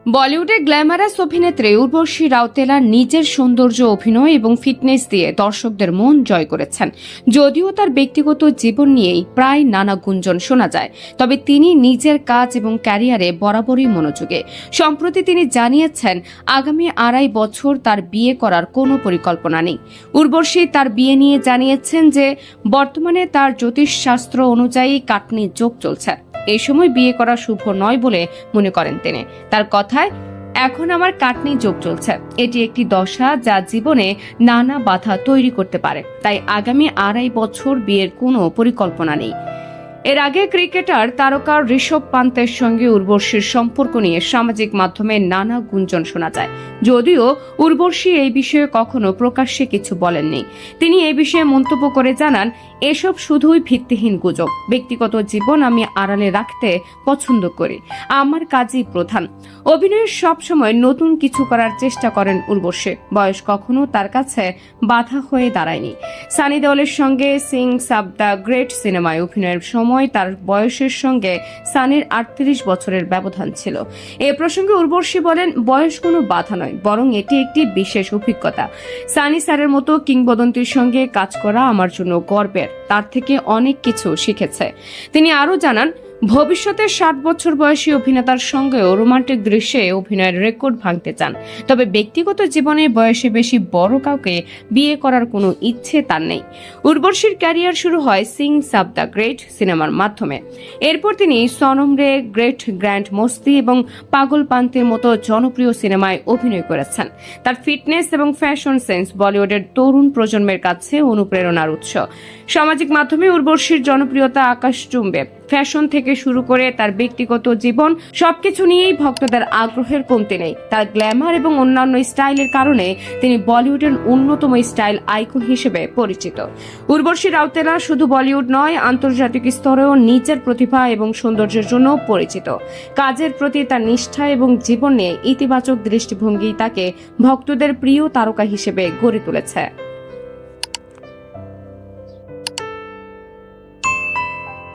বলিউডের গ্ল্যামারাস অভিনেত্রী উর্বশী রাউতেলা নিজের সৌন্দর্য, অভিনয় এবং ফিটনেস দিয়ে দর্শকদের মন জয় করেছেন। যদিও তার ব্যক্তিগত জীবন নিয়েই প্রায় নানা গুঞ্জন শোনা যায়, তবে তিনি নিজের কাজ এবং ক্যারিয়ারে বরাবরই মনোযোগী। সম্প্রতি তিনি জানিয়েছেন, আগামী 2.5 বছর তার বিয়ে করার কোনো পরিকল্পনা নেই। উর্বশী তার বিয়ে নিয়ে জানিয়েছেন যে বর্তমানে তার জ্যোতিষশাস্ত্র অনুযায়ী কাটনি যোগ চলছে। এই সময় বিয়ে করা শুভ নয় বলে মনে করেন তিনি। তার কথায়, এখন আমার কাটনি যোগ চলছে। এটি একটি দশা যা জীবনে নানা বাধা তৈরি করতে পারে, তাই আগামী 2.5 বছর বিয়ের কোনো পরিকল্পনা নেই। এর আগে ক্রিকেটার তারকা ঋষভ পান্তের সঙ্গে উর্বশীর সম্পর্ক নিয়ে সামাজিক মাধ্যমে নানা গুঞ্জন শোনা যায়। যদিও উর্বশী এই বিষয়ে কখনো প্রকাশ্যে কিছু বলেননি। তিনি এই বিষয়ে মন্তব্য করে জানান, এসব শুধুই ভিত্তিহীন গুজব। ব্যক্তিগত জীবন আমি আড়ালে রাখতে পছন্দ করি, আমার কাজই প্রধান। অভিনয়ের সবসময় নতুন কিছু করার চেষ্টা করেন উর্বশী। বয়স কখনো তার কাছে বাধা হয়ে দাঁড়ায়নি। সানি দেওলের সঙ্গে সিং সাব দ্য গ্রেট সিনেমায় অভিনয়ের সময় তার বয়সের সঙ্গে সানির 38 বছরের ব্যবধান ছিল। এ প্রসঙ্গে উর্বশী বলেন, বয়স কোনো বাধা নয়, বরং এটি একটি বিশেষ অভিজ্ঞতা। সানি স্যারের মতো কিংবদন্তির সঙ্গে কাজ করা আমার জন্য গর্বের। তার থেকে অনেক কিছু শিখেছে। তিনি আরও জানান, ভবিষ্যতে 60 বছর বয়সী অভিনেতার সঙ্গেও রোমান্টিক দৃশ্যে অভিনয়ের রেকর্ড ভাঙতে চান। তবে ব্যক্তিগত জীবনে বয়সে বেশি বড় কাউকে বিয়ে করার কোনো ইচ্ছে তার নেই। উর্বশীর ক্যারিয়ার শুরু হয় সিং সাব দ্য গ্রেট সিনেমার মাধ্যমে। এরপর তিনি সনম রে, গ্রেট গ্র্যান্ড মস্তি এবং পাগল পান্তের মতো জনপ্রিয় সিনেমায় অভিনয় করেছেন। তার ফিটনেস এবং ফ্যাশন সেন্স বলিউডের তরুণ প্রজন্মের কাছে অনুপ্রেরণার উৎস। সামাজিক মাধ্যমে উর্বশীর জনপ্রিয়তা আকাশচুম্বে। ফ্যাশন থেকে শুরু করে তার ব্যক্তিগত জীবন, সবকিছু নিয়েই ভক্তদের আগ্রহের কমতি নেই। তার গ্ল্যামার এবং অন্যান্য স্টাইলের কারণে তিনি বলিউডের অন্যতম স্টাইল আইকন হিসেবে পরিচিত। উর্বশী রাউতেলা শুধু বলিউড নয়, আন্তর্জাতিক স্তরেও নিজের প্রতিভা এবং সৌন্দর্যের জন্য পরিচিত। কাজের প্রতি তার নিষ্ঠা এবং জীবন নিয়ে ইতিবাচক দৃষ্টিভঙ্গি তাকে ভক্তদের প্রিয় তারকা হিসেবে গড়ে তুলেছে।